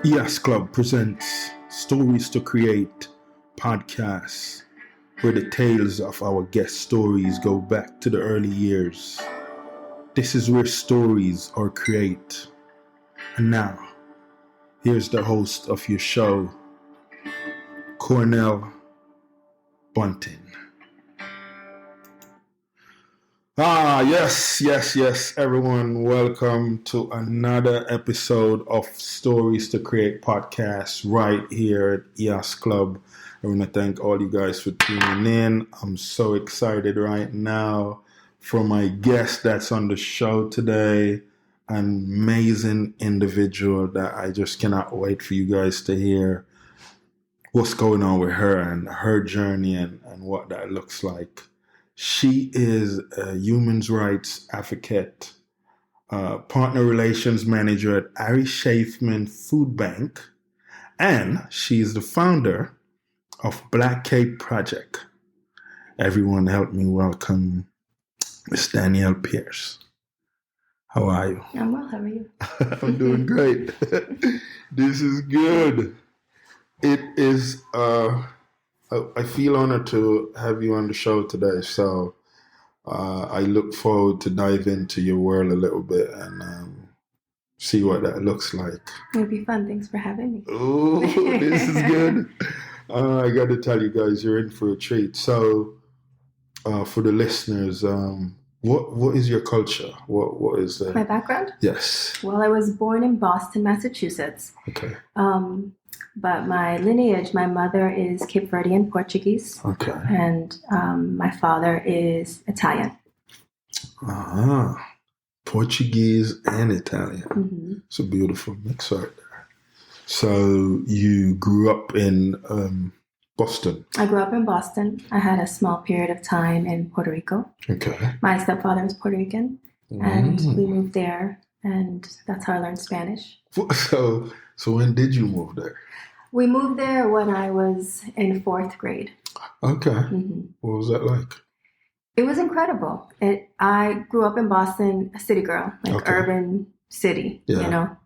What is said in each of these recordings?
Yes Club presents Stories to Create podcasts, where the tales of our guest stories go back to the early years. This is where stories are created. And now, here's the host of your show, Cornell, Bunting. Yes, everyone. Welcome to another episode of Stories to Create podcast right here at EOS Club. I want to thank all you guys for tuning in. I'm so excited right now for my guest that's on the show today. An amazing individual that I just cannot wait for you guys to hear what's going on with her and her journey and what that looks like. She is a human rights advocate, partner relations manager at Harry Chapin Food Bank, and she's the founder of Black Cape Project. Everyone help me welcome Miss Danielle Paez. How are you? I'm well, how are you? I'm doing great. This is good. It is... I feel honored to have you on the show today, so I look forward to dive into your world a little bit and see what that looks like. It'll be fun. Thanks for having me. Oh, this is good. I got to tell you guys, you're in for a treat. So, for the listeners, what is your culture? What is my background? Yes. Well, I was born in Boston, Massachusetts. Okay. But my lineage, my mother is Cape Verdean Portuguese. Okay. And my father is Italian. Portuguese and Italian. Mm-hmm. It's a beautiful mix right there. So you grew up in Boston? I grew up in Boston. I had a small period of time in Puerto Rico. Okay. My stepfather was Puerto Rican, and we moved there, and that's how I learned Spanish. So when did you move there? We moved there when I was in 4th grade. Okay. Mm-hmm. What was that like? It was incredible. I grew up in Boston, a city girl, urban city, yeah. You know.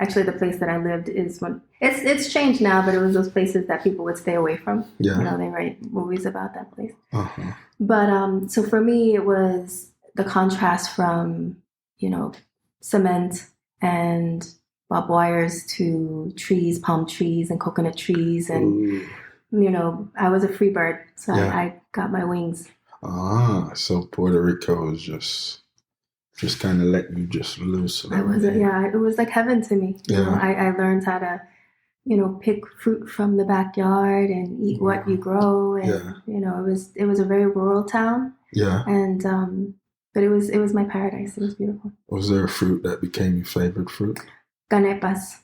Actually, the place that I lived is it's changed now, but it was those places that people would stay away from. Yeah. You know, they write movies about that place. Uh-huh. But so for me, it was the contrast from, you know, cement and barbed wires to trees, palm trees and coconut trees. And, you know, I was a free bird. So I got my wings. So Puerto Rico was just kind of let you just loose. It was like heaven to me. Yeah. You know, I learned how to, you know, pick fruit from the backyard and eat what you grow. And, you know, it was a very rural town. Yeah. And, but it was my paradise. It was beautiful. Was there a fruit that became your favorite fruit? Canepas.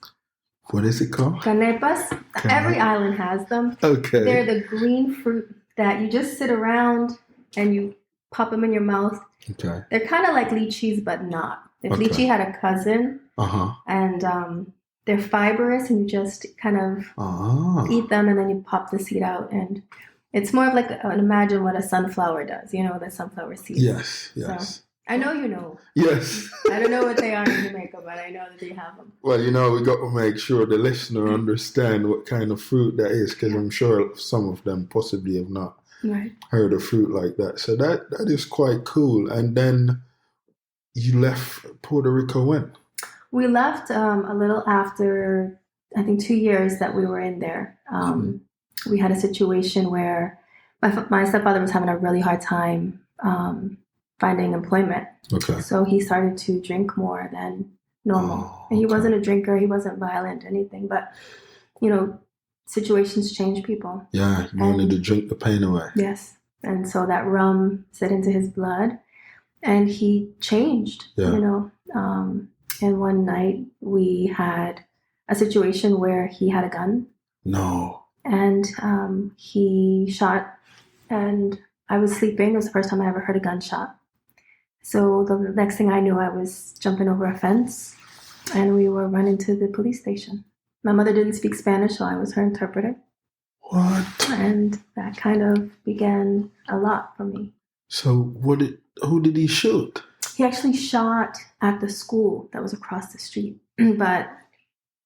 What is it called? Canepas. Every island has them. Okay. They're the green fruit that you just sit around and you pop them in your mouth. Okay. They're kind of like lychees, but not. If lychee had a cousin, and they're fibrous, and you just kind of eat them, and then you pop the seed out, and it's more of like imagine what a sunflower does. You know, the sunflower seeds. Yes. So, I know you know. Yes. I don't know what they are in Jamaica, but I know that they have them. Well, you know, we got to make sure the listener understand what kind of fruit that is, because I'm sure some of them possibly have not heard of fruit like that. So that is quite cool. And then you left Puerto Rico when? We left a little after, I think, 2 years that we were in there. We had a situation where my stepfather was having a really hard time finding employment. Okay. So he started to drink more than normal. And he wasn't a drinker. He wasn't violent or anything. But, you know, situations change people. Yeah, you wanted to drink the pain away. Yes. And so that rum set into his blood. And he changed, you know. And one night we had a situation where he had a gun. No. And he shot, and I was sleeping. It was the first time I ever heard a gunshot. So the next thing I knew, I was jumping over a fence, and we were running to the police station. My mother didn't speak Spanish, so I was her interpreter. What? And that kind of began a lot for me. So who did he shoot? He actually shot at the school that was across the street, but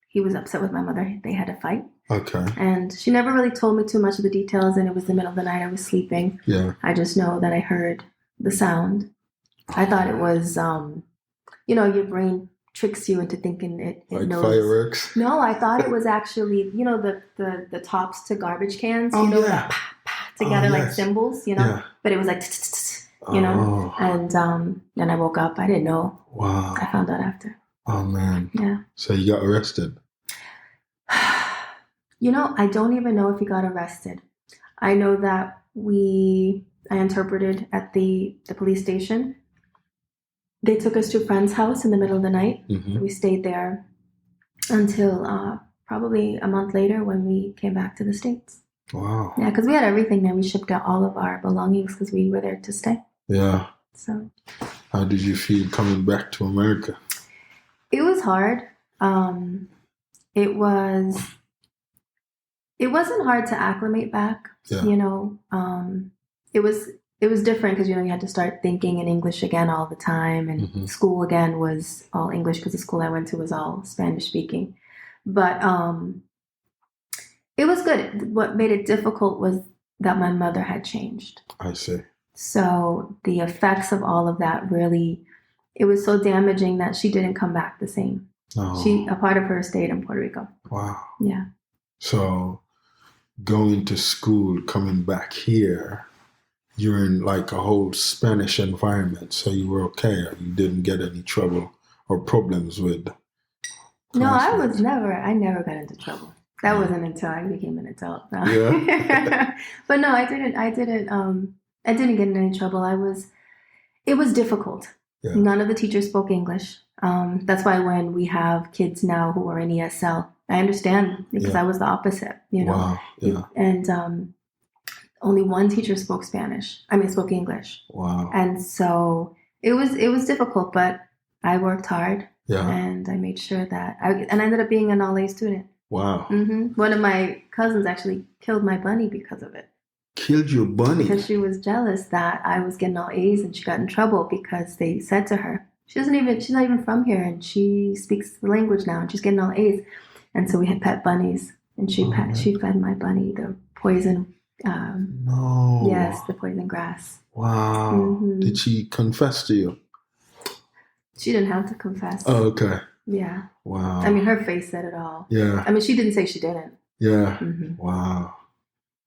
he was upset with my mother. They had a fight. Okay. And she never really told me too much of the details, and it was the middle of the night. I was sleeping. Yeah. I just know that I heard the sound. I thought it was, your brain tricks you into thinking it like knows. Fireworks? No, I thought it was actually, the tops to garbage cans, yeah. pa, pa, together like cymbals, but it was like, and then I woke up. I didn't know. Wow. I found out after. Oh, man. Yeah. So you got arrested? I don't even know if he got arrested. I know that I interpreted at the police station. They took us to a friend's house in the middle of the night. Mm-hmm. We stayed there until probably a month later when we came back to the States. Wow. Yeah, because we had everything there. We shipped out all of our belongings because we were there to stay. Yeah. So. How did you feel coming back to America? It was hard. It wasn't hard to acclimate back. Yeah. It was different because, you had to start thinking in English again all the time. And school again was all English because the school I went to was all Spanish speaking. But it was good. What made it difficult was that my mother had changed. I see. So the effects of all of that really, it was so damaging that she didn't come back the same. Oh. A part of her stayed in Puerto Rico. Wow. Yeah. So going to school, coming back here, you're in like a whole Spanish environment, so you were okay. You didn't get any trouble or problems with classmates. No, I never got into trouble. That wasn't until I became an adult. No. Yeah. But no, I didn't get in any trouble. It was difficult. Yeah. None of the teachers spoke English. That's why when we have kids now who are in ESL, I understand because I was the opposite, Wow. Yeah. And only one teacher spoke English. Wow. And so it was difficult, but I worked hard. Yeah. And I made sure that I ended up being an all-A student. Wow. Mm-hmm. One of my cousins actually killed my bunny because of it. Killed your bunny? Because she was jealous that I was getting all A's, and she got in trouble because they said to her, she's not even from here, and she speaks the language now, and she's getting all A's. And so we had pet bunnies, and she fed my bunny the poison. No. Yes, the poison grass. Wow. Mm-hmm. Did she confess to you? She didn't have to confess. Oh, okay. Yeah. Wow. I mean, her face said it all. Yeah. I mean, she didn't say she didn't. Yeah. Mm-hmm. Wow.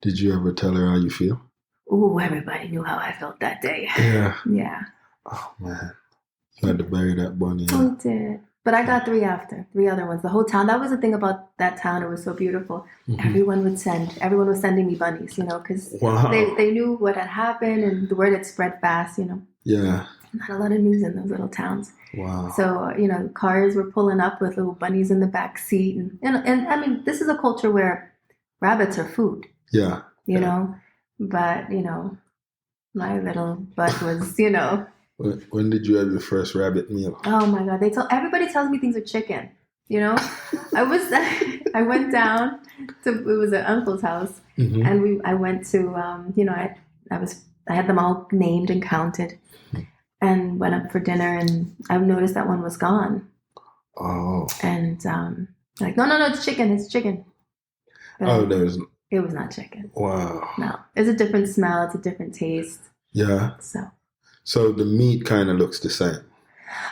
Did you ever tell her how you feel? Ooh, everybody knew how I felt that day. Yeah. Yeah. Oh, man. You had to bury that bunny. We did. But I got three other ones. The whole town. That was the thing about that town. It was so beautiful. Mm-hmm. Everyone was sending me bunnies, because they knew what had happened, and the word had spread fast, Yeah. Not a lot of news in those little towns. Wow. So, cars were pulling up with little bunnies in the back seat. And I mean, this is a culture where rabbits are food. Yeah. You know? But, my little butt was, When did you have your first rabbit meal? Oh my God. Everybody tells me things are chicken. I went down to, it was an uncle's house, mm-hmm. and I went to, I had them all named and counted, and went up for dinner, and I noticed that one was gone. Oh. And like, no, it's chicken. But it was not chicken. Wow. No, it's a different smell. It's a different taste. Yeah. So the meat kind of looks the same.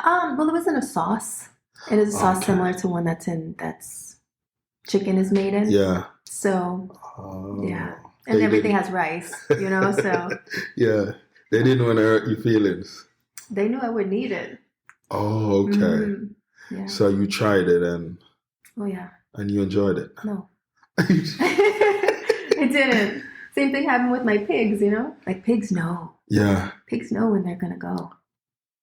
Well, it was in a sauce. It is a sauce similar to one that's chicken is made in. Yeah. So, yeah. And everything has rice, so. Yeah. They didn't want to hurt your feelings. They knew I would need it. Oh, okay. Mm-hmm. Yeah. So you tried it and... Oh, yeah. And you enjoyed it? No. I didn't. Same thing happened with my pigs, Like pigs know. Yeah. Pigs know when they're going to go.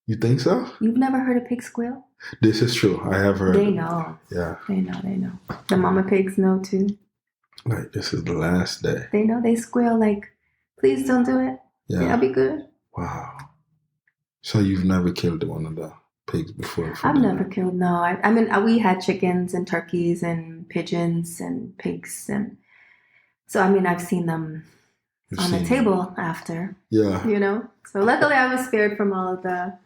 You think so? You've never heard a pig squeal? This is true. I have heard. They know. Yeah. They know. The mama pigs know too. Like, this is the last day. They know. They squeal like, please don't do it. Yeah. I'll be good. Wow. So you've never killed one of the pigs before? I've never killed, no. I mean, we had chickens and turkeys and pigeons and pigs. And so, I mean, I've seen them on the table after. Yeah. So luckily I was spared from all of the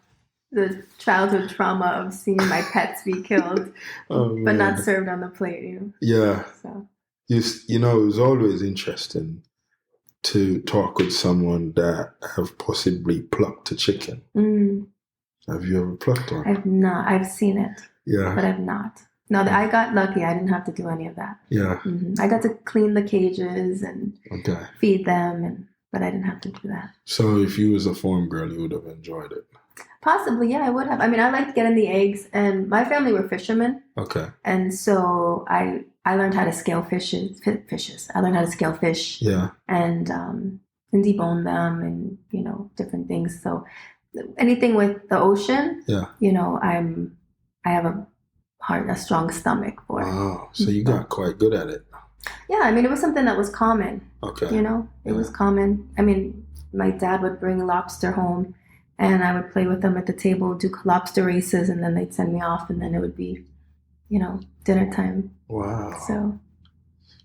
the childhood trauma of seeing my pets be killed, Oh but not man. served on the plate, Yeah. So, You know, it was always interesting to talk with someone that have possibly plucked a chicken. Have you ever plucked one? I've not. I've seen it, Yeah. but I've not. No, I got lucky. I didn't have to do any of that. Yeah. I got to clean the cages and feed them, but I didn't have to do that. So if you was a farm girl, you would have enjoyed it. Possibly, yeah, I would have. I mean, I liked getting the eggs, and my family were fishermen. Okay. And so I learned how to scale fishes. I learned how to scale fish. Yeah. And debone them, and different things. So anything with the ocean, yeah, I have a strong stomach for it. Wow. So you got quite good at it. Yeah, I mean, it was something that was common. Okay. It was common. I mean, my dad would bring lobster home, and I would play with them at the table, do lobster races, and then they'd send me off, and then it would be, dinner time. Wow.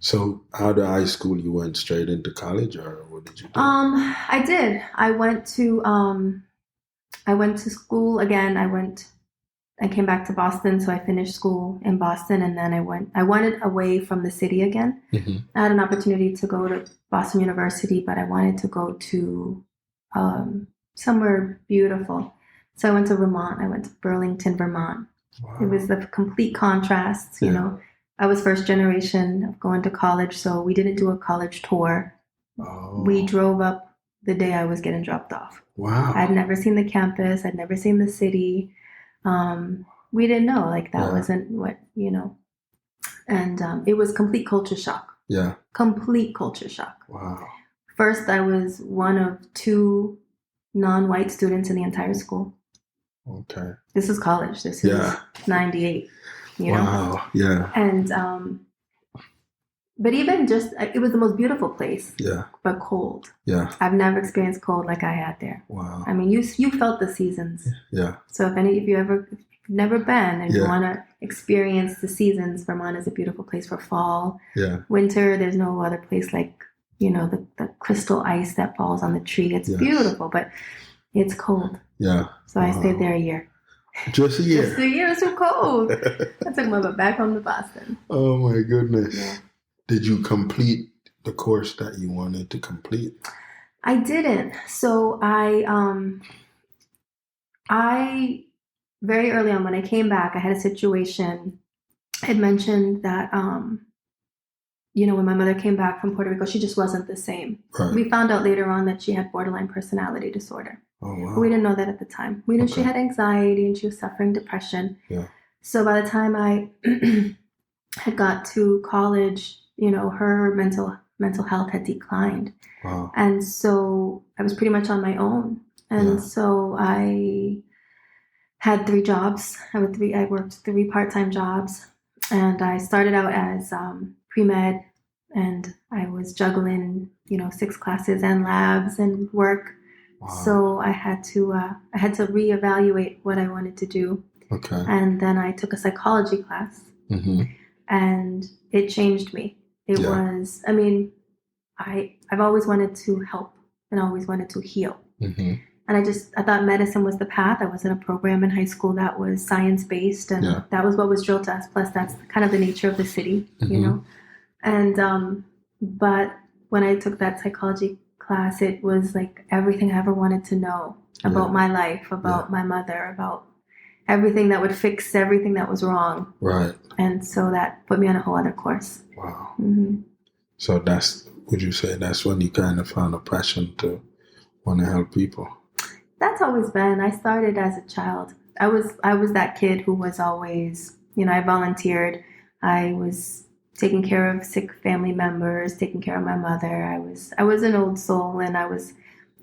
So out of high school, you went straight into college, or what did you do? I did. I went to school again. I came back to Boston, so I finished school in Boston, and then I wanted away from the city again. Mm-hmm. I had an opportunity to go to Boston University, but I wanted to go to somewhere beautiful. So I went to Vermont. I went to Burlington, Vermont. Wow. It was the complete contrast, I was first generation of going to college, so we didn't do a college tour. Oh. We drove up the day I was getting dropped off. Wow. I'd never seen the campus. I'd never seen the city. We didn't know, that wasn't what, and it was complete culture shock. Yeah. Complete culture shock. Wow. First, I was one of 2 non-white students in the entire school. Okay. This is college. This is 98. Wow. Yeah. And, but even just, it was the most beautiful place. Yeah. But cold. Yeah. I've never experienced cold like I had there. Wow. I mean, you felt the seasons. Yeah. So if you've never been and you want to experience the seasons, Vermont is a beautiful place for fall. Yeah. Winter, there's no other place like, the crystal ice that falls on the tree. It's beautiful, but it's cold. Yeah. So I stayed there a year. Just a year? Just a year. It's so cold. I took my butt back home to Boston. Oh my goodness. Yeah. Did you complete the course that you wanted to complete? I didn't. So I very early on when I came back, I had a situation. I had mentioned that, when my mother came back from Puerto Rico, she just wasn't the same. Right. We found out later on that she had borderline personality disorder. Oh, wow. We didn't know that at the time. We knew she had anxiety and she was suffering depression. Yeah. So by the time I had got to college, her mental health had declined. Wow. And so I was pretty much on my own. And so I had 3 jobs. I worked 3 part-time jobs. And I started out as pre-med, and I was juggling, 6 classes and labs and work. Wow. So I had to reevaluate what I wanted to do. Okay. And then I took a psychology class, and it changed me. It was, I mean, I've always wanted to help and always wanted to heal. And I thought medicine was the path. I was in a program in high school that was science-based, and that was what was drilled to us. Plus, that's kind of the nature of the city, And, but when I took that psychology class, it was like everything I ever wanted to know about my life, about my mother, about everything that would fix everything that was wrong. Right. And so that put me on a whole other course. Wow. So would you say that's when you kind of found a passion to want to help people? That's always been. I started as a child. I was that kid who was always, I volunteered. I was taking care of sick family members, taking care of my mother. I was an old soul, and I was,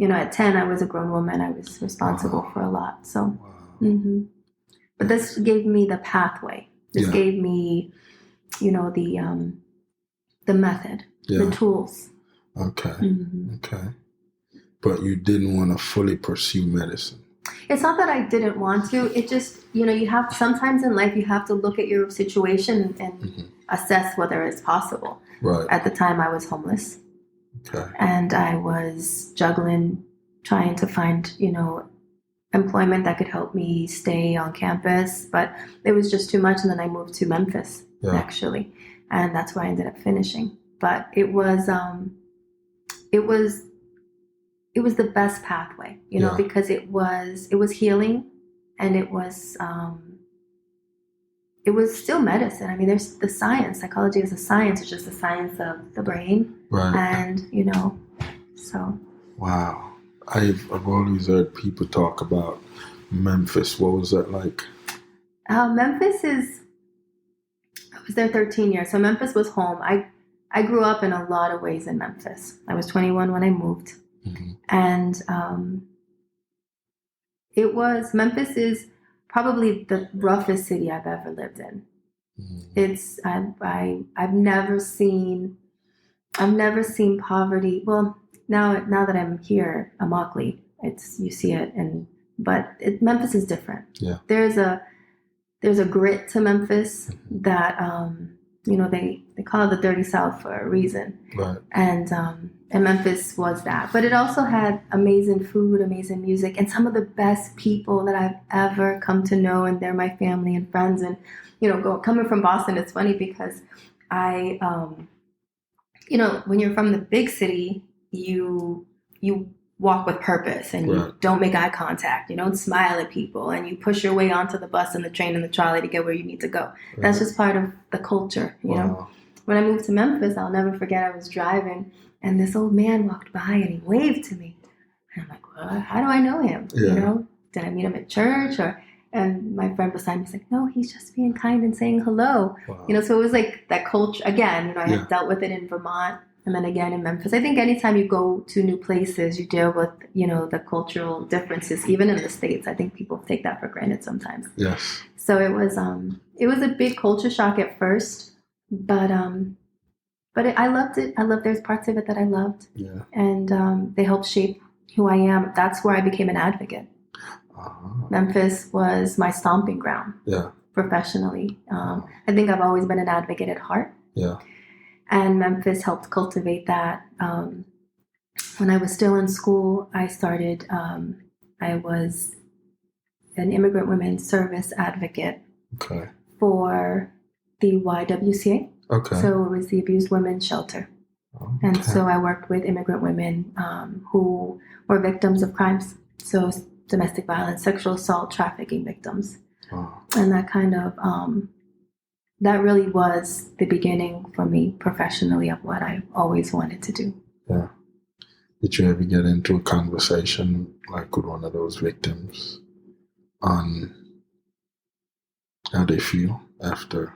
at 10, I was a grown woman. I was responsible for a lot. So, but this gave me the pathway. This gave me, the method, the tools. Okay. Okay. But you didn't want to fully pursue medicine. It's not that I didn't want to. It just, you have sometimes in life you have to look at your situation and assess whether it's possible. Right. At the time I was homeless. Okay. And I was juggling, trying to find, employment that could help me stay on campus, but it was just too much. And then I moved to Memphis, actually, and that's where I ended up finishing. But it was the best pathway, because it was healing, and it was still medicine. I mean, there's the science. Psychology is a science. It's just the science of the brain, right? And so. Wow. I've always heard people talk about Memphis. What was that like? Memphis I was there 13 years. So Memphis was home. I grew up in a lot of ways in Memphis. I was 21 when I moved. Mm-hmm. And Memphis is probably the roughest city I've ever lived in. Mm-hmm. I've never seen poverty. Well, now that I'm here, Immokalee, you see it, but Memphis is different. Yeah. There's a grit to Memphis that they call it the Dirty South for a reason. Right. And Memphis was that, but it also had amazing food, amazing music, and some of the best people that I've ever come to know, and they're my family and friends. And coming from Boston, it's funny because I when you're from the big city, you walk with purpose, and you don't make eye contact. You don't smile at people, and you push your way onto the bus and the train and the trolley to get where you need to go. Right. That's just part of the culture, you know. When I moved to Memphis, I'll never forget, I was driving, and this old man walked by, and he waved to me. And I'm like, well, how do I know him? Yeah. Did I meet him at church? And my friend beside me was like, no, he's just being kind and saying hello. Wow. So it was like that culture. Again, I had dealt with it in Vermont, and then again in Memphis. I think anytime you go to new places, you deal with, the cultural differences, even in the States. I think people take that for granted sometimes. Yes. So it was a big culture shock at first, but I loved it. There's parts of it that I loved. Yeah. And they helped shape who I am. That's where I became an advocate. Uh-huh. Memphis was my stomping ground. Yeah. Professionally. I think I've always been an advocate at heart. Yeah. And Memphis helped cultivate that. When I was still in school, I started, I was an immigrant women's service advocate for the YWCA. Okay. So it was the Abused Women's Shelter. Okay. And so I worked with immigrant women who were victims of crimes. So domestic violence, sexual assault, trafficking victims. Oh. And that kind of... that really was the beginning for me professionally of what I always wanted to do. Yeah. Did you ever get into a conversation like with one of those victims on how they feel after?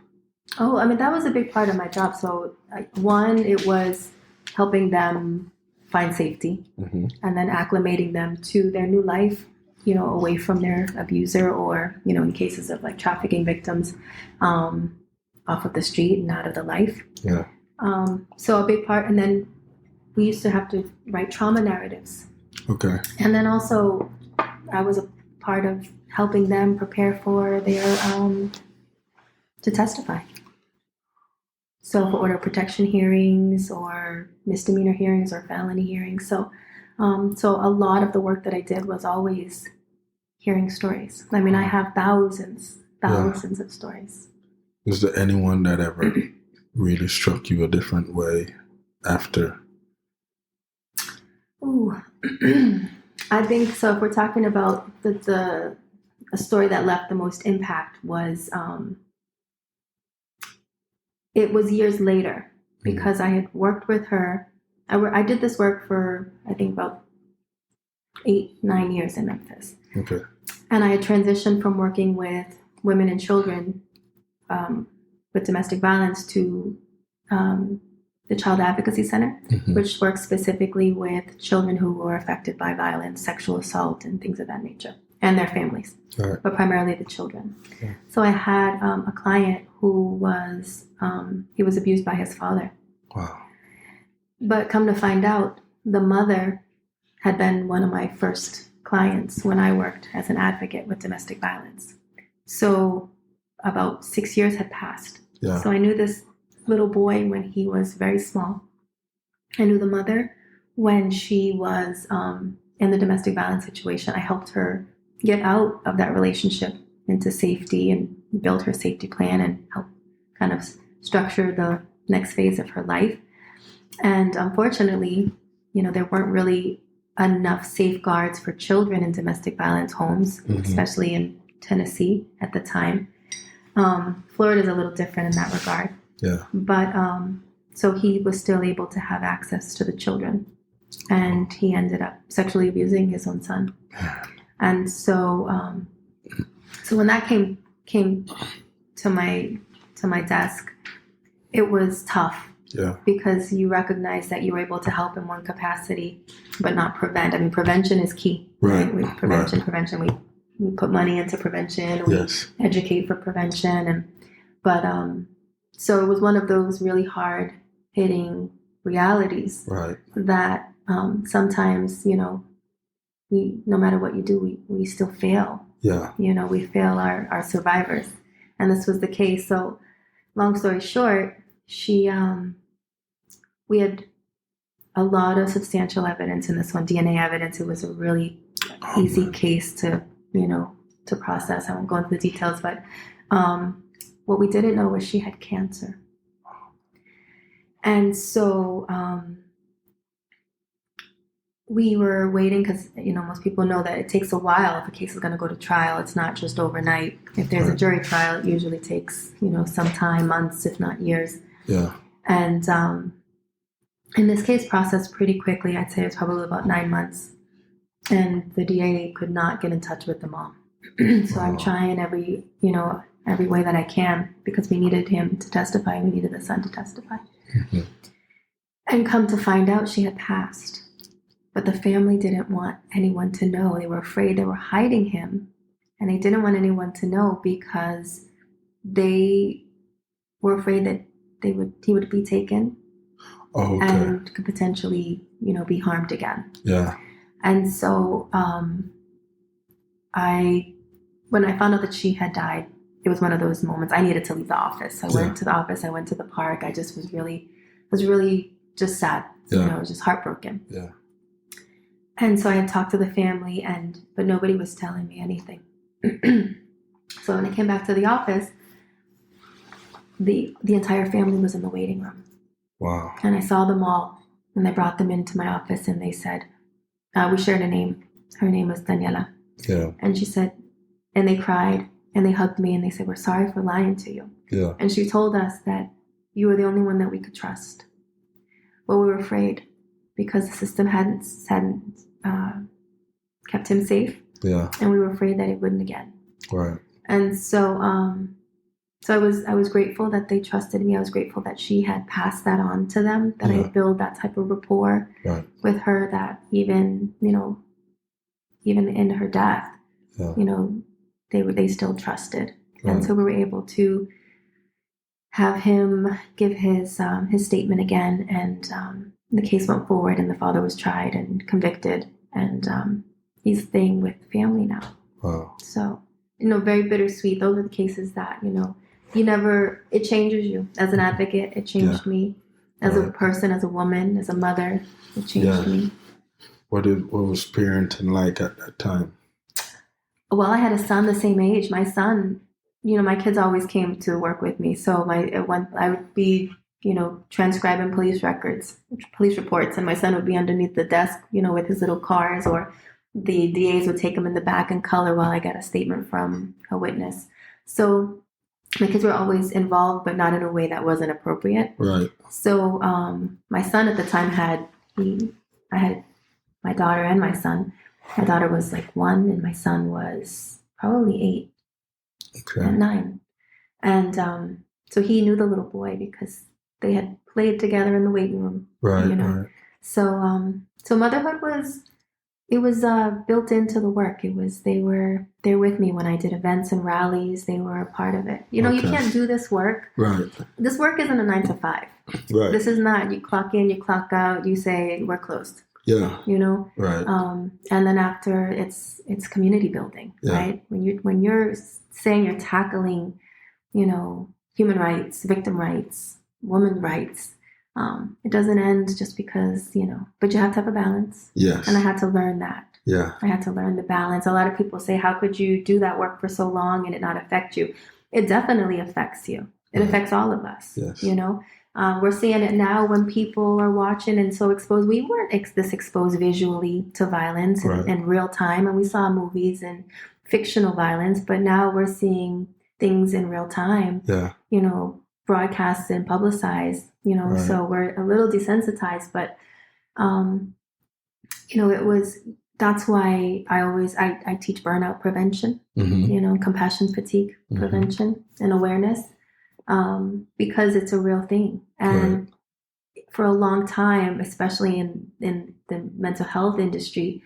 Oh, I mean, that was a big part of my job. So one, it was helping them find safety, mm-hmm. and then acclimating them to their new life, away from their abuser, or, in cases of like trafficking victims, off of the street and out of the life. Yeah. So a big part, and then we used to have to write trauma narratives. Okay. And then also, I was a part of helping them prepare for their to testify. So for order of protection hearings, or misdemeanor hearings, or felony hearings. So a lot of the work that I did was always hearing stories. I mean, I have thousands of stories. Is there anyone that ever really struck you a different way after? Ooh, I think so. If we're talking about a story that left the most impact was, it was years later, because I had worked with her. I did this work for, I think, about 8-9 years in Memphis. Okay. And I had transitioned from working with women and children with domestic violence to the Child Advocacy Center, mm-hmm. which works specifically with children who were affected by violence, sexual assault, and things of that nature, and their families, right. But primarily the children. Yeah. So I had a client who was, he was abused by his father. Wow. But come to find out, the mother had been one of my first clients when I worked as an advocate with domestic violence. So about 6 years had passed. Yeah. So I knew this little boy when he was very small. I knew the mother when she was in the domestic violence situation. I helped her get out of that relationship into safety and build her safety plan and help kind of structure the next phase of her life. And unfortunately, there weren't really enough safeguards for children in domestic violence homes, especially in Tennessee at the time. Florida is a little different in that regard. Yeah. But so he was still able to have access to the children, and he ended up sexually abusing his own son. And so when that came to my desk, it was tough. Yeah. Because you recognize that you were able to help in one capacity, but not prevent. I mean, prevention is key. Right. Prevention. We put money into prevention. We educate for prevention, but so it was one of those really hard hitting realities. Right. That sometimes we, no matter what you do, we still fail. Yeah. We fail our survivors, and this was the case. So, long story short, we had a lot of substantial evidence in this one, DNA evidence. It was a really easy case to process. I won't go into the details, but what we didn't know was she had cancer. And so we were waiting because, most people know that it takes a while if a case is going to go to trial. It's not just overnight. If there's a jury trial, it usually takes, some time, months, if not years. Yeah. And in this case processed pretty quickly. I'd say it was probably about 9 months. And the DA could not get in touch with the mom. So I'm trying every way that I can, because we needed him to testify. We needed the son to testify. Mm-hmm. And come to find out, she had passed. But the family didn't want anyone to know. They were afraid. They were hiding him. And they didn't want anyone to know because they were afraid that he would be taken and could potentially, be harmed again. Yeah. And so when I found out that she had died, it was one of those moments I needed to leave the office. I went to the office. I went to the park. I just was really just sad. Yeah. I was just heartbroken. Yeah. And so I had talked to the family, but nobody was telling me anything. So when I came back to the office, the entire family was in the waiting room. Wow. And I saw them all, and I brought them into my office, and they said, we shared a name. Her name was Danielle. Yeah. And she said, and they cried, and they hugged me, and they said, "We're sorry for lying to you." Yeah. And she told us that you were the only one that we could trust. But we were afraid because the system hadn't kept him safe. Yeah. And we were afraid that it wouldn't again. Right. And so I was grateful that they trusted me. I was grateful that she had passed that on to them, that I had built that type of rapport with her, that even in her death, they still trusted. Right. And so we were able to have him give his statement again, and the case went forward, and the father was tried and convicted, and he's staying with family now. Wow. So, very bittersweet. Those are the cases that, it changes you as an advocate. It changed me as a person, as a woman, as a mother. It changed me. What was parenting like at that time? Well, I had a son the same age. My son, my kids always came to work with me. So I would be, transcribing police reports, and my son would be underneath the desk, with his little cars, or the DAs would take him in the back and color while I got a statement from a witness. So my kids were always involved, but not in a way that wasn't appropriate. Right. So my son at the time I had my daughter and my son. My daughter was like 1, and my son was probably 8 and 9. And so he knew the little boy because they had played together in the waiting room. Right. Right. So motherhood was built into the work. They were there with me when I did events and rallies. They were a part of it. You can't do this work. Right. This work isn't a 9 to 5. Right. This is not, you clock in, you clock out, you say we're closed. Yeah. Right. And then after it's community building, right? When you're saying you're tackling, human rights, victim rights, women's rights, it doesn't end just because, but you have to have a balance. Yes. And I had to learn that. Yeah. I had to learn the balance. A lot of people say, how could you do that work for so long and it not affect you? It definitely affects you. It affects all of us. Yes. You know, we're seeing it now when people are watching and so exposed. We weren't this exposed visually to violence in real time, and we saw movies and fictional violence, but now we're seeing things in real time. Yeah. You know, broadcast and publicized. You know, so we're a little desensitized, but you know, that's why I teach burnout prevention, you know, compassion fatigue prevention and awareness, because it's a real thing. And for a long time, especially in the mental health industry,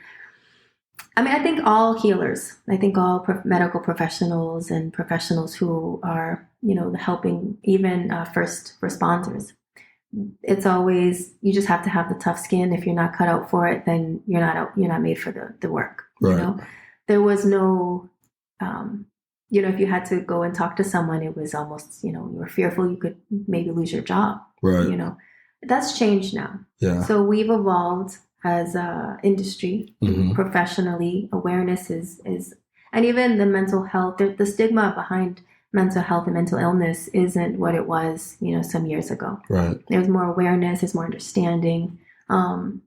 I mean, I think all healers, I think all medical professionals and professionals who are, you know, helping, even first responders, it's always, you just have to have the tough skin. If you're not cut out for it, then you're not made for the work. You know, there was no, you know, if you had to go and talk to someone, it was almost, you know, you were fearful you could maybe lose your job. You know, that's changed now. So we've evolved as a industry, professionally. Awareness is, and even the mental health, the stigma behind mental health and mental illness isn't what it was, you know, some years ago. There's more awareness, there's more understanding,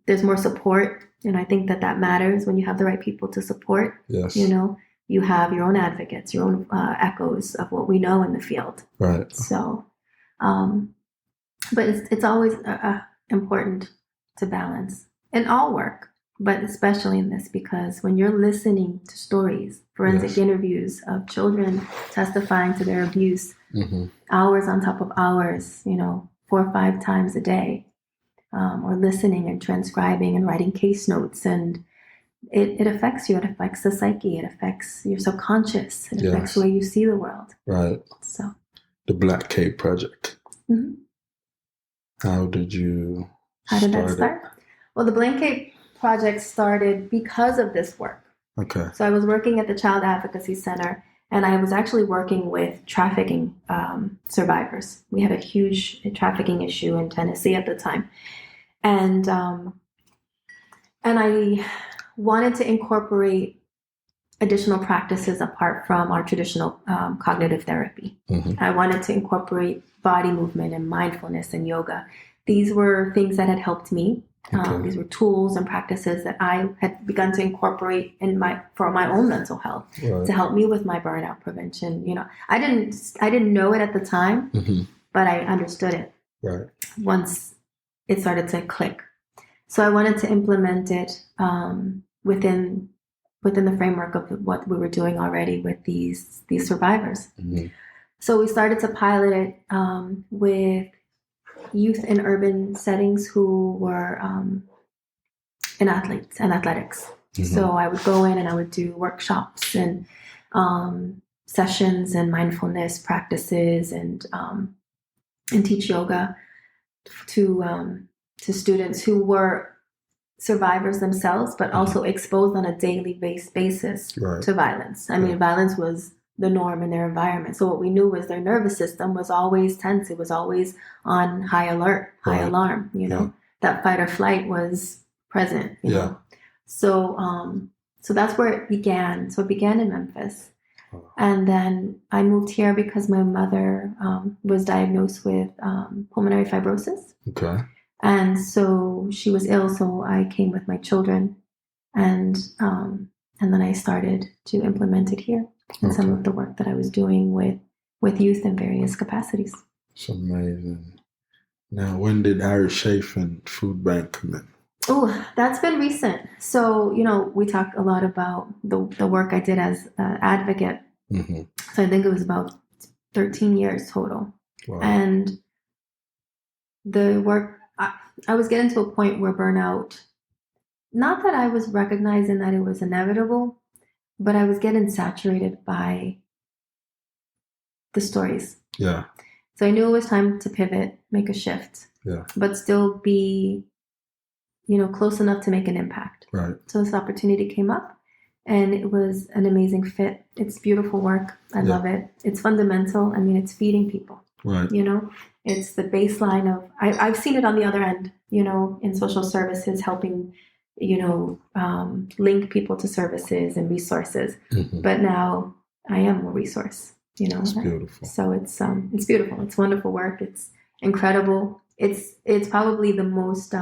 there's more support. And I think that matters when you have the right people to support. You know, you have your own advocates, your own echoes of what we know in the field. So, but it's always important to balance in all work, but especially in this, because when you're listening to stories, forensic interviews of children testifying to their abuse, hours on top of hours, you know, 4 or 5 times a day, or listening and transcribing and writing case notes, and it affects you. It affects the psyche. It affects your subconscious. It affects the way you see the world. So, the Black Cape Project. How did that start? Well, the Black Cape Project started because of this work. So I was working at the Child Advocacy Center, and I was actually working with trafficking survivors. We had a huge trafficking issue in Tennessee at the time, and I wanted to incorporate additional practices apart from our traditional cognitive therapy. I wanted to incorporate body movement and mindfulness and yoga. These were things that had helped me. These were tools and practices that I had begun to incorporate for my own mental health to help me with my burnout prevention. You know, I didn't know it at the time, but I understood it once it started to click. So I wanted to implement it within the framework of what we were doing already with these survivors. So we started to pilot it with youth in urban settings who were in athletics. So I would go in and I would do workshops and sessions and mindfulness practices and teach yoga to students who were survivors themselves, but also exposed on a daily basis to violence. I mean, violence was the norm in their environment. So what we knew was their nervous system was always tense. It was always on high alert, high alarm, you know, that fight or flight was present, you know. So that's where it began. So it began in Memphis. And then I moved here because my mother was diagnosed with pulmonary fibrosis. And so she was ill, so I came with my children, and then I started to implement it here in some of the work that I was doing with youth in various capacities. It's amazing. Now, when did Harry Chapin Food Bank come in? Oh, that's been recent. So, you know, we talk a lot about the work I did as an advocate. So I think it was about 13 years total. And the work, I was getting to a point where burnout, not that I was recognizing that it was inevitable, but I was getting saturated by the stories. So I knew it was time to pivot, make a shift, but still be, you know, close enough to make an impact. So this opportunity came up, and it was an amazing fit. It's beautiful work. I love it. It's fundamental. I mean, it's feeding people. You know, it's the baseline of, I've seen it on the other end, you know, in social services, helping link people to services and resources. Mm-hmm. But now I am a resource. It's beautiful. So it's beautiful. It's wonderful work. It's incredible. It's probably the most.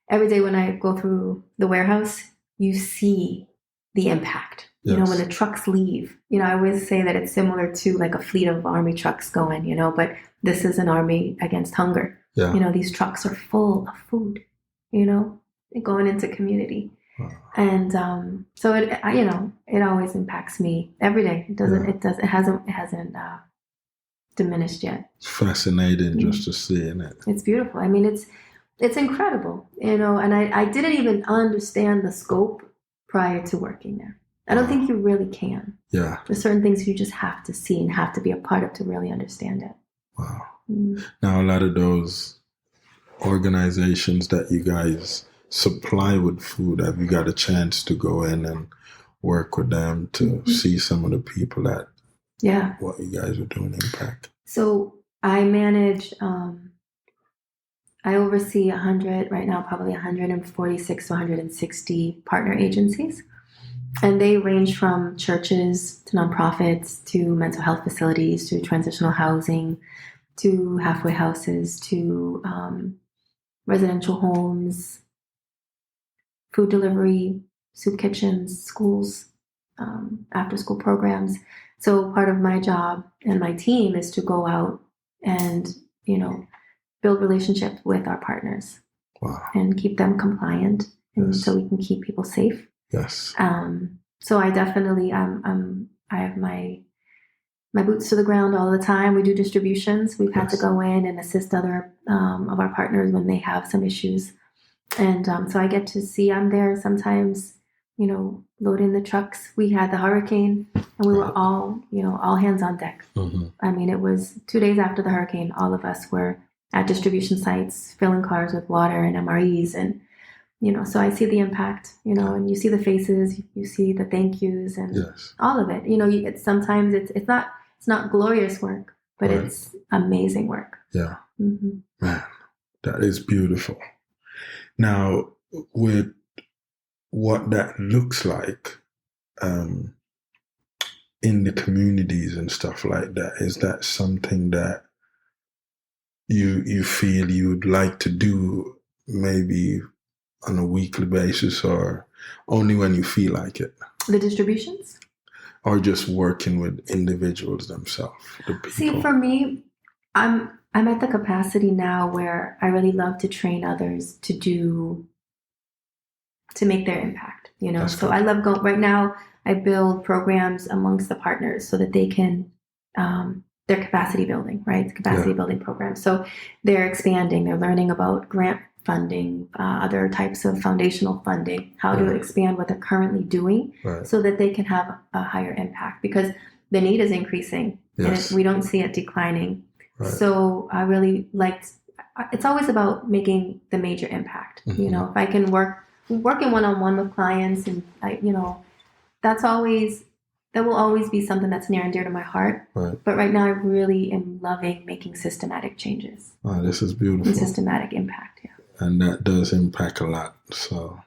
Every day when I go through the warehouse, you see the impact. Yes. When the trucks leave, I always say that it's similar to like a fleet of army trucks going, but this is an army against hunger. Yeah. These trucks are full of food, going into community. Wow. And so it always impacts me every day. It hasn't diminished yet. It's fascinating just to see it. It's beautiful. I mean, it's incredible, and I didn't even understand the scope prior to working there. I don't think you really can. Yeah. There's certain things you just have to see and have to be a part of to really understand it. Wow. Now, a lot of those organizations that you guys supply with food, have you got a chance to go in and work with them to see some of the people that what you guys are doing impact? So I manage, I oversee 100, right now probably 146 to 160 partner agencies. And they range from churches to nonprofits to mental health facilities to transitional housing to halfway houses to residential homes, food delivery, soup kitchens, schools, after school programs. So part of my job and my team is to go out and, build relationships with our partners. Wow. And keep them compliant, and so we can keep people safe. Yes. So I definitely, I have my boots to the ground all the time. We do distributions. We've had to go in and assist other of our partners when they have some issues. And so I get to see, I'm there sometimes, loading the trucks. We had the hurricane and we were all hands on deck. Mm-hmm. I mean, it was 2 days after the hurricane, all of us were at distribution sites, filling cars with water and MREs. And, so I see the impact, and you see the faces, you see the thank yous and all of it. Sometimes it's not glorious work, but it's amazing work. Yeah. Mm-hmm. Man, that is beautiful. Now, with what that looks like in the communities and stuff like that, is that something that you feel you'd like to do maybe on a weekly basis or only when you feel like it? The distributions? Or just working with individuals themselves, the people? See, for me, I'm at the capacity now where I really love to train others to make their impact, That's So good. I love going, right now I build programs amongst the partners so that they can, their capacity building, right? Capacity building programs. So they're expanding, they're learning about grant funding, other types of foundational funding, how to expand what they're currently doing so that they can have a higher impact, because the need is increasing and we don't see it declining. So I really it's always about making the major impact. Mm-hmm. If I can working one-on-one with clients, and that will always be something that's near and dear to my heart. But right now I really am loving making systematic changes. Oh, this is beautiful. And systematic impact, And that does impact a lot. So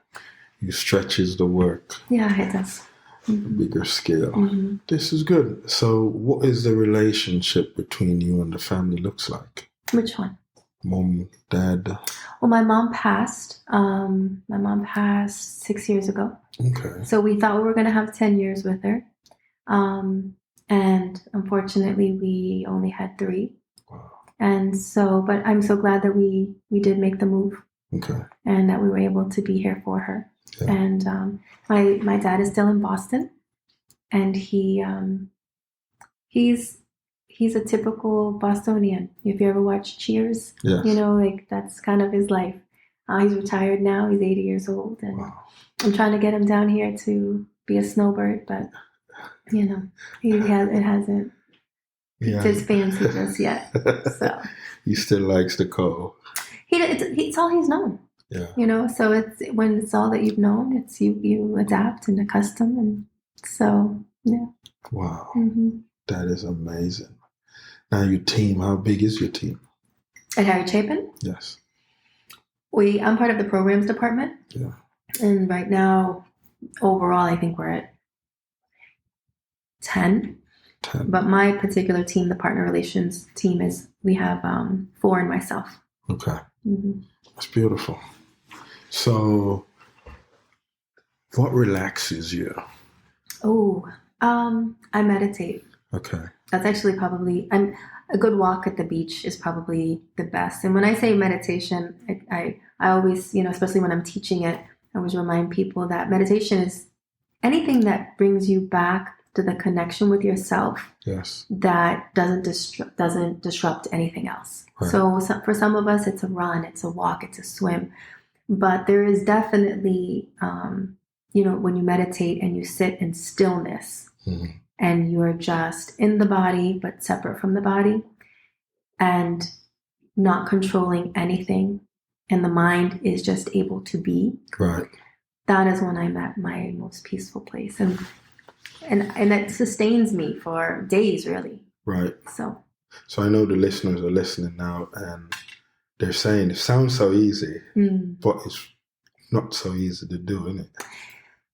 it stretches the work. Yeah, it does. Mm-hmm. A bigger scale. Mm-hmm. This is good. So what is the relationship between you and the family looks like? Which one? Mom, dad? Well, my mom passed. My mom passed 6 years ago. Okay. So we thought we were going to have 10 years with her. And unfortunately, we only had 3. Wow. And so, but I'm so glad that we did make the move. Okay. And that we were able to be here for her. Yeah. And my dad is still in Boston, and he's a typical Bostonian. If you ever watch Cheers, that's kind of his life. He's retired now. He's 80 years old, and I'm trying to get him down here to be a snowbird, but it hasn't piqued his fancy just yet. So he still likes the cold. It's all he's known. Yeah. So when it's all that you've known, it's you adapt and accustom, and so yeah. Wow. Mm-hmm. That is amazing. Now your team, how big is your team? At Harry Chapin? Yes. I'm part of the programs department. Yeah. And right now, overall, I think we're at 10. 10. But my particular team, the partner relations team, we have 4 and myself. Okay. Mm-hmm. That's beautiful. So, what relaxes you? Oh, I meditate. Okay. That's actually probably, a good walk at the beach is probably the best. And when I say meditation, I always, especially when I'm teaching it, I always remind people that meditation is anything that brings you back to the connection with yourself. Yes. That doesn't disrupt anything else. Right. So for some of us, it's a run, it's a walk, it's a swim. But there is definitely, when you meditate and you sit in stillness, mm-hmm. and you're just in the body, but separate from the body, and not controlling anything, and the mind is just able to be. Right. That is when I'm at my most peaceful place. And that sustains me for days, really. Right. So I know the listeners are listening now, and they're saying it sounds so easy, but it's not so easy to do, isn't it?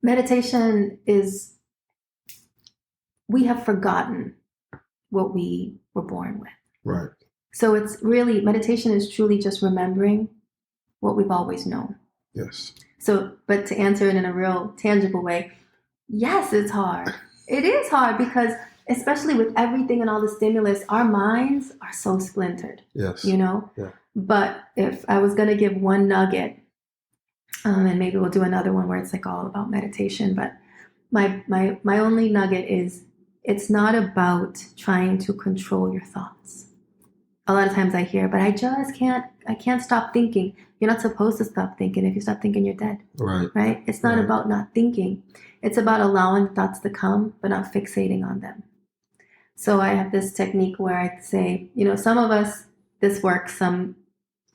Meditation is, we have forgotten what we were born with. Right. So it's really, meditation is truly just remembering what we've always known. Yes. So, but to answer it in a real tangible way, yes, it's hard. It is hard because, especially with everything and all the stimulus, our minds are so splintered. Yes. Yeah. But if I was going to give one nugget, and maybe we'll do another one where it's like all about meditation, but my only nugget is, it's not about trying to control your thoughts. A lot of times I hear, but I can't stop thinking. You're not supposed to stop thinking. If you stop thinking, you're dead. Right. Right? It's not about not thinking. It's about allowing thoughts to come, but not fixating on them. So I have this technique where I say, some of us, this works, some,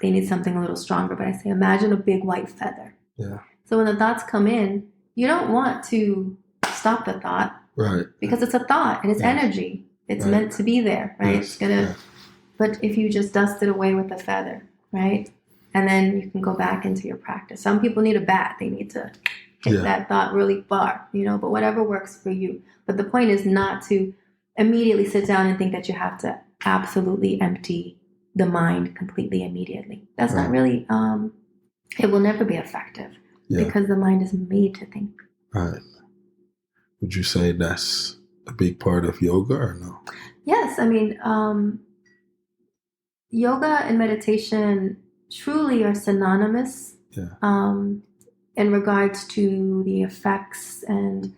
they need something a little stronger, but I say, imagine a big white feather. Yeah. So when the thoughts come in, you don't want to stop the thought. Right. Because it's a thought and it's energy. It's meant to be there, right? Yes. It's gonna, but if you just dust it away with a feather, right? And then you can go back into your practice. Some people need a bat. They need to hit that thought really far, but whatever works for you. But the point is not to immediately sit down and think that you have to absolutely empty the mind completely immediately. That's not really, it will never be effective because the mind is made to think. Right. Would you say that's a big part of yoga or no? Yes. I mean, yoga and meditation truly are synonymous in regards to the effects and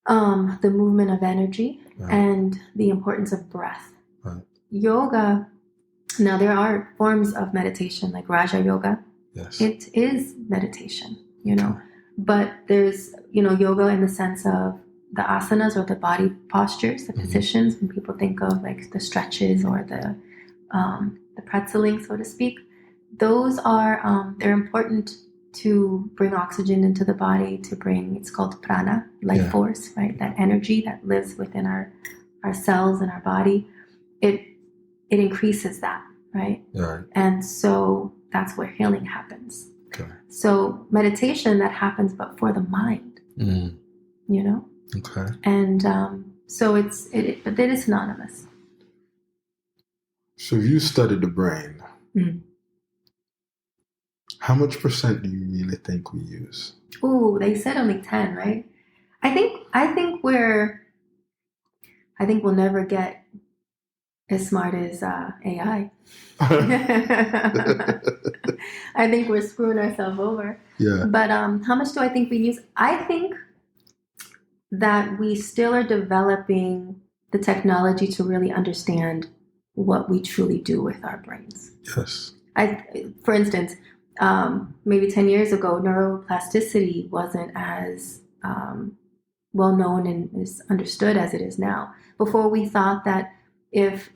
the movement of energy and the importance of breath. Right. Yoga, now there are forms of meditation like Raja Yoga. Yes. It is meditation, but there's, yoga in the sense of the asanas or the body postures, the positions, when people think of like the stretches or the pretzeling, so to speak. Those are, they're important to bring oxygen into the body, to bring, it's called prana, life force, right? That energy that lives within our cells and our body. It increases that, right? Right. And so that's where healing happens. Okay. So meditation, that happens, but for the mind, Okay. And so but it is synonymous. So you studied the brain. Mm. How much percent do you really think we use? Ooh, they said only 10, right? I think we'll never get as smart as AI. I think we're screwing ourselves over. Yeah. But how much do I think we use? I think that we still are developing the technology to really understand what we truly do with our brains. Yes. For instance, maybe 10 years ago, neuroplasticity wasn't as well known and is understood as it is now. Before, we thought that if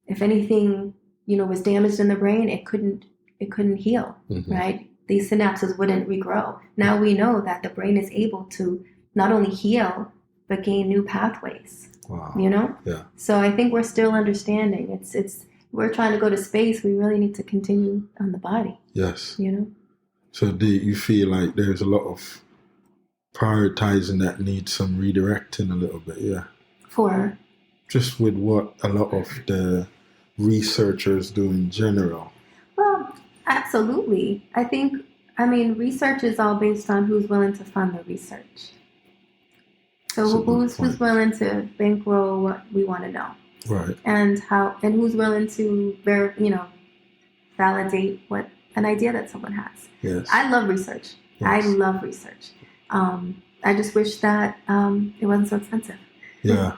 anything was damaged in the brain, it couldn't heal, right? These synapses wouldn't regrow. Now we know that the brain is able to not only heal but gain new pathways. Wow. Yeah. So I think we're still understanding. we're trying to go to space, we really need to continue on the body. Yes. You know. So do you feel like there's a lot of prioritizing that needs some redirecting a little bit? Yeah. For just with what a lot of the researchers do in general. Well, absolutely. Research is all based on who's willing to fund the research. So who's willing to bankroll what we want to know, right? And who's willing to validate what an idea that someone has. Yes. I love research. Yes. I love research. I just wish that it wasn't so expensive. Yeah.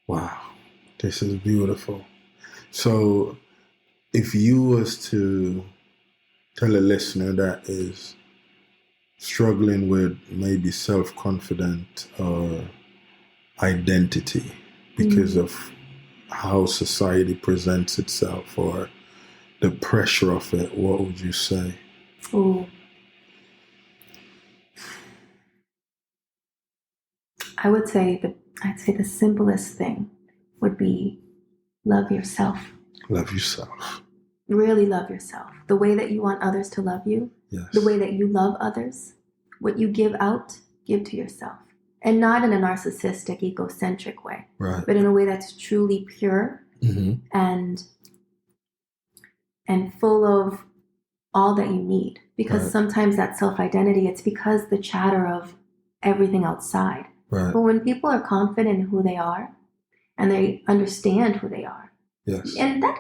Wow, this is beautiful. So, if you was to tell a listener that is struggling with maybe self-confidence or identity because of how society presents itself or the pressure of it, what would you say? Ooh. I'd say the simplest thing would be love yourself. Love yourself. Really love yourself. The way that you want others to love you. Yes. The way that you love others. What you give out, give to yourself. And not in a narcissistic, egocentric way. Right. But in a way that's truly pure and full of all that you need. Because sometimes that self-identity, it's because the chatter of everything outside. Right. But when people are confident in who they are and they understand who they are, yes. And that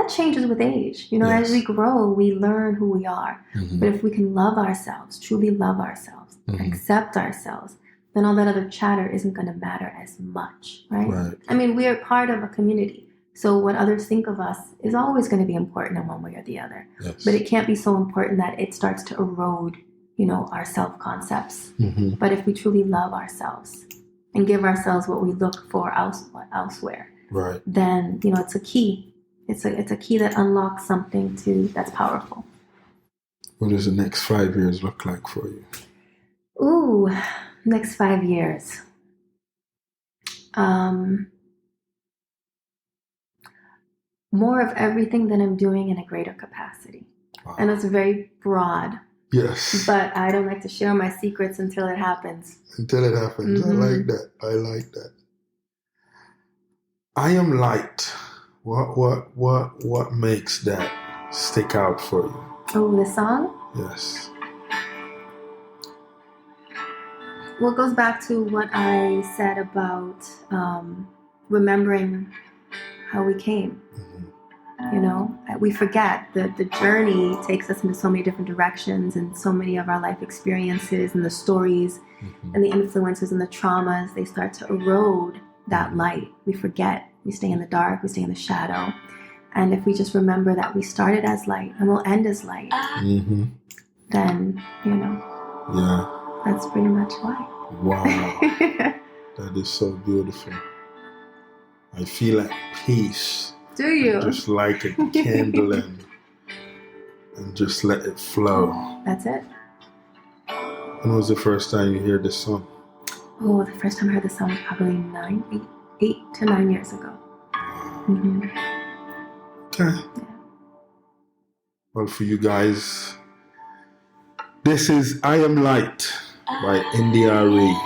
changes with age. As we grow, we learn who we are. But if we can love ourselves, truly love ourselves, accept ourselves, then all that other chatter isn't going to matter as much, right? We are part of a community. So what others think of us is always going to be important in one way or the other. Yes. But it can't be so important that it starts to erode our self-concepts. But if we truly love ourselves and give ourselves what we look for elsewhere, right, then, it's a key. It's a key that unlocks something that's powerful. What does the next 5 years look like for you? Ooh, next 5 years. More of everything that I'm doing in a greater capacity. Wow. And it's very broad. Yes. But I don't like to share my secrets until it happens. Until it happens. I like that. I am light. What makes that stick out for you? Oh, the song? Yes. Well, it goes back to what I said about remembering how we came. We forget the journey takes us into so many different directions, and so many of our life experiences and the stories and the influences and the traumas, they start to erode that light. We forget. We stay in the dark. We stay in the shadow. And if we just remember that we started as light and we'll end as light, then, yeah, that's pretty much why. Wow. That is so beautiful. I feel at peace. Do you? Just light a candle and just let it flow. That's it. When was the first time you heard this song? Oh, the first time I heard this song was probably 8 to 9 years ago. Okay. Yeah. Well, for you guys, this is I Am Light by India Ree.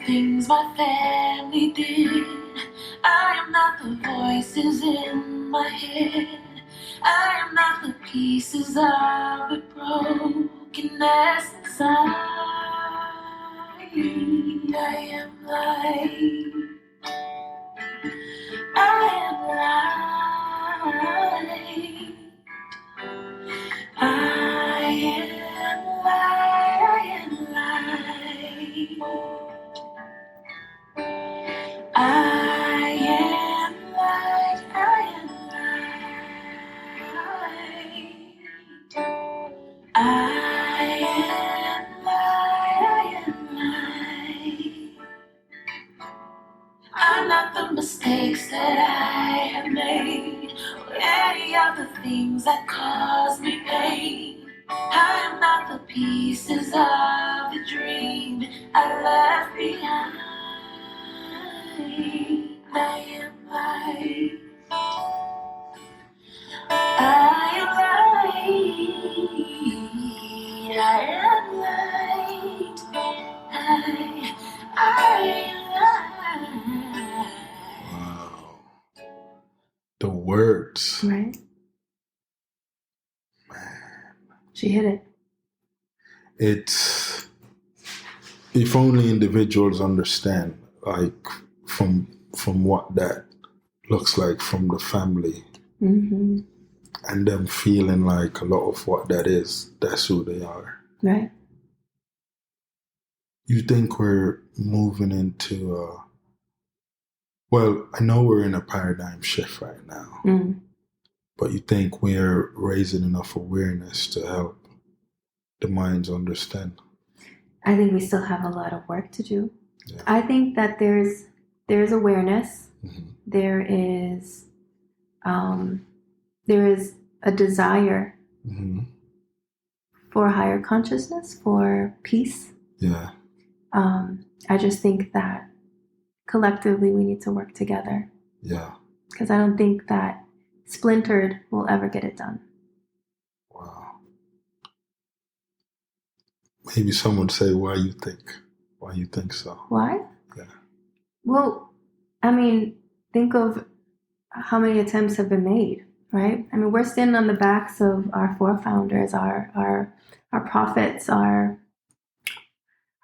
Things my family did. I am not the voices in my head. I am not the pieces of the brokenness inside. I am light. I am light. I am light. I am light. I am light, I am not the mistakes that I have made, or any of the things that cause me pain. I am not the pieces of the dream I left behind. I am light. I am light. I am light. I am light. Wow. The words. Right. She hit it. It's, if only individuals understand, like, from what that looks like from the family, Mm-hmm. and them feeling like a lot of what that is, that's who they are. Right. You think we're moving into well, I know we're in a paradigm shift right now, Mm. but you think we're raising enough awareness to help the minds understand? I think we still have a lot of work to do. Yeah. I think that there's awareness. Mm-hmm. There is a desire Mm-hmm. for higher consciousness, for peace. Yeah. I just think that collectively we need to work together, Yeah. because I don't think that splintered will ever get it done. Wow. Maybe someone say why you think so. Why? Yeah. Well, I mean, think of how many attempts have been made, right? I mean, we're standing on the backs of our forefounders, our prophets, our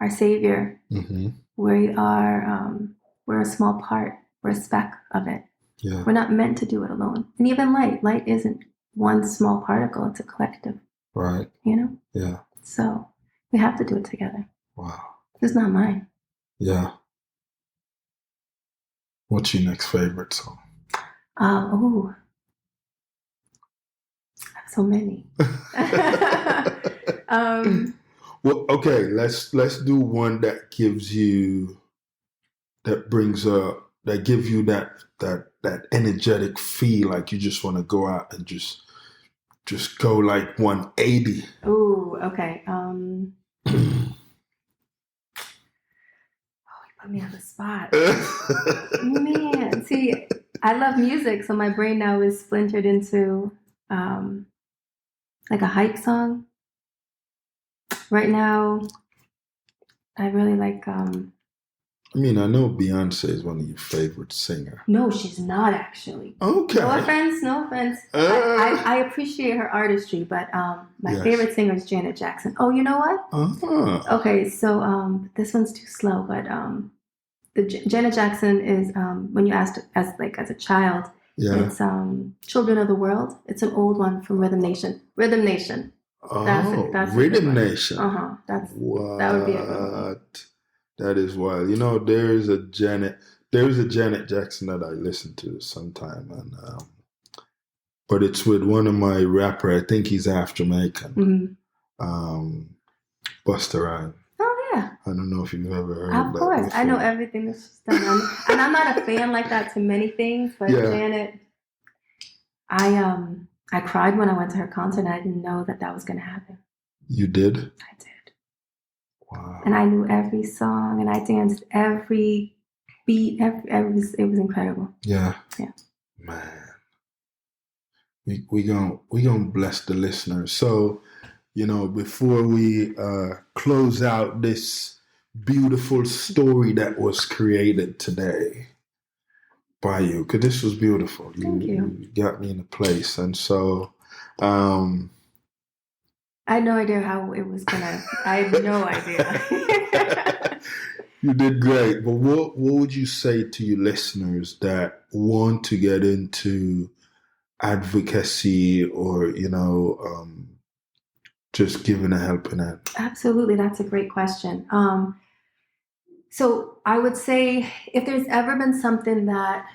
savior. Mm-hmm. We're a small part. We're a speck of it. Yeah. We're not meant to do it alone. And even light isn't one small particle. It's a collective. Right. You know. Yeah. So we have to do it together. Wow. It's not mine. Yeah. What's your next favorite song? I have so many. Well, okay, let's do one that gives you, that gives you that energetic feel, like you just want to go out and just go like 180. Ooh, okay. You put me on the spot. Man, see, I love music, so my brain now is splintered into like a hype song. Right now, I really like. I mean, I know Beyonce is one of your favorite singers. No, she's not actually. Okay. No offense. I appreciate her artistry, but my favorite singer is Janet Jackson. Oh, you know what? Uh-huh. Okay, so this one's too slow, but Janet Jackson is when you asked as a child, it's "Children of the World." It's an old one from Rhythm Nation. Rhythm Nation. That's Rhythm Nation. That would be a good one. That is wild. You know, there is a Janet Jackson that I listen to sometime, and but it's with one of my rapper. I think he's half Jamaican. Mm-hmm. Busta Rhymes. Oh yeah. I don't know if you've ever heard of of that. Of course, before. I know everything that she's done, and I'm not a fan like that to many things, but Janet, I cried when I went to her concert, and I didn't know that was going to happen. You did? I did. Wow. And I knew every song, and I danced every beat. It was incredible. Yeah. Yeah. Man. We gonna bless the listeners. So, you know, before we close out this beautiful story that was created today by you, because this was beautiful. Thank you. You got me in a place, and so I had no idea how it was gonna. I had no idea. You did great. But what would you say to your listeners that want to get into advocacy, or just giving a helping hand? Absolutely, that's a great question. So I would say, if there's ever been something that,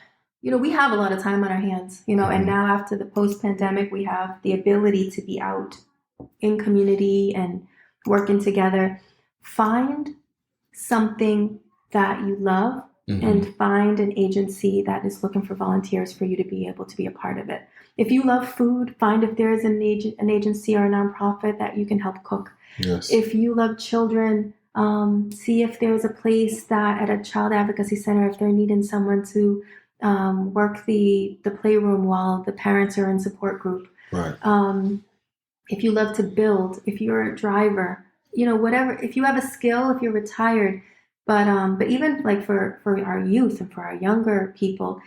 we have a lot of time on our hands, and now after the post-pandemic, we have the ability to be out in community and working together. Find something that you love and find an agency that is looking for volunteers for you to be able to be a part of it. If you love food, find if there is an agency or a nonprofit that you can help cook. Yes. If you love children, see if there's a place that at a child advocacy center, if they're needing someone to work the playroom while the parents are in support group. Right. If you love to build, if you're a driver, whatever, if you have a skill, if you're retired, but even like for our youth and for our younger people,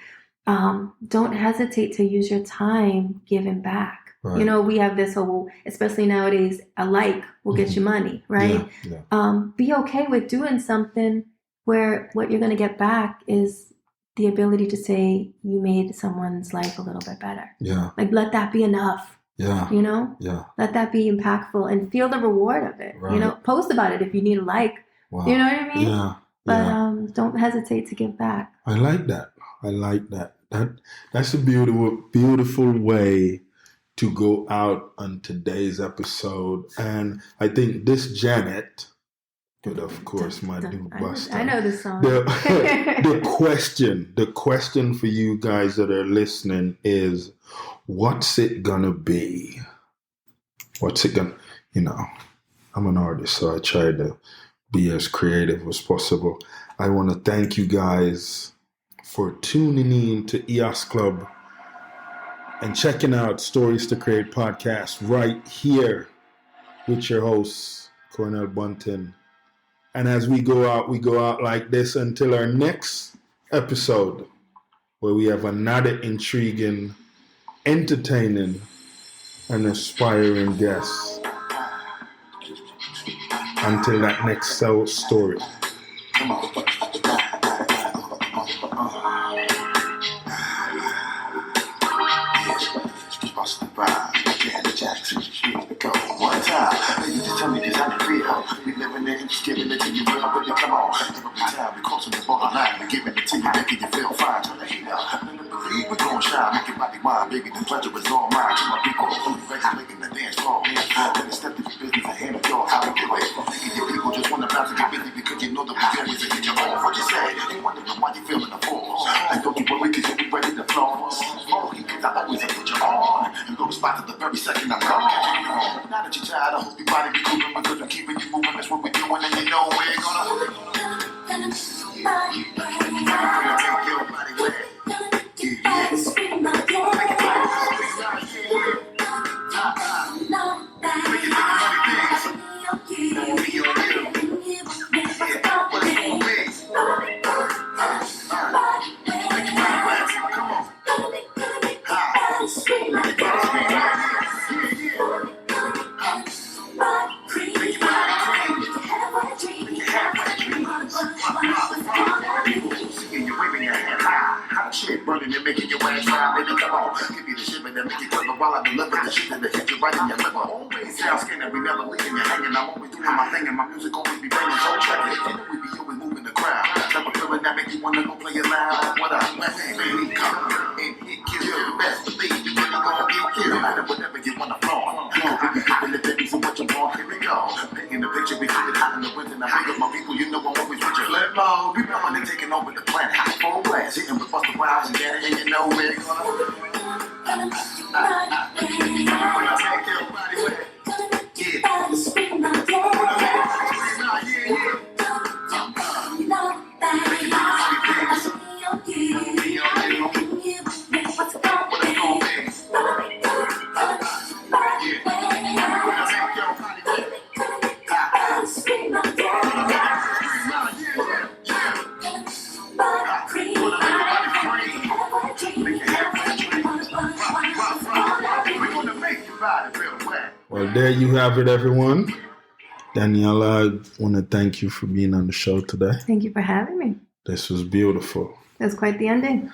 don't hesitate to use your time giving back. Right. We have this whole, especially nowadays, a like will get you money, right? Yeah. Be okay with doing something where what you're going to get back is the ability to say you made someone's life a little bit better. Yeah. Like, let that be enough. Yeah. Yeah. Let that be impactful and feel the reward of it. Right. Post about it if you need a like. Wow. You know what I mean? Yeah. But don't hesitate to give back. I like that. That's a beautiful way to go out on today's episode. And I think this Janet, but of course my new Buster. I know this song. The question for you guys that are listening is, what's it gonna be? What's it gonna, I'm an artist, so I try to be as creative as possible. I want to thank you guys for tuning in to EOS Club and checking out Stories to Create podcast right here with your host, Cornell Bunting. And as we go out like this until our next episode, where we have another intriguing, entertaining, and inspiring guest. Until that next story. One time, you just tell me this how you feel. We living there, just giving it to you real, but come on. Every time we crossing the borderline, we giving it to you, making you feel fine. Turn the heat up, believe we're gonna shine, make your body wide, bigger than pleasure is all mine. To my people, who making the dance floor. Then step to your business and handle yours, how we do it. Thinking your people just wanna bounce and get busy because you know that we always hit your home. What you say? You wondering why you feeling the force. And don't you worry, cause you'll be ready to flow. Smoking, cause I always put you on. You go to spot at the very second I'm gone. Now that you're tired, I hope your body be moving, but good and keeping you moving. That's what we're doing, and you know we're gonna take your body wet. Shit burning and making your ass fire, baby, come on. Give me the shit and make it quiver while I deliver the shit that hit you right in your liver. Always sound skinny, we never leaving you hanging. I'm always doing my thing and my music always be banging. So check it, you know we be always moving the crowd. Type of feeling that make you wanna go play it loud. What up, man? Baby, come and hit you. Best believe you really gonna get killed. No matter whatever you wanna flow. We be keeping the baby, so what you want, here we go. Painting the picture, we keep it hot in the winter. Now big up my people, you know I'm always with you. Flip mode, we blowing and taking over the planet. Full blast, hitting with Busta Rhymes and get it, and you know we're gonna take your body wet. Yeah. Well, there you have it, everyone. Danielle, I want to thank you for being on the show today. Thank you for having me. This was beautiful. That's quite the ending.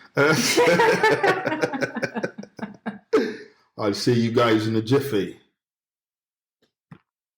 I'll see you guys in a jiffy.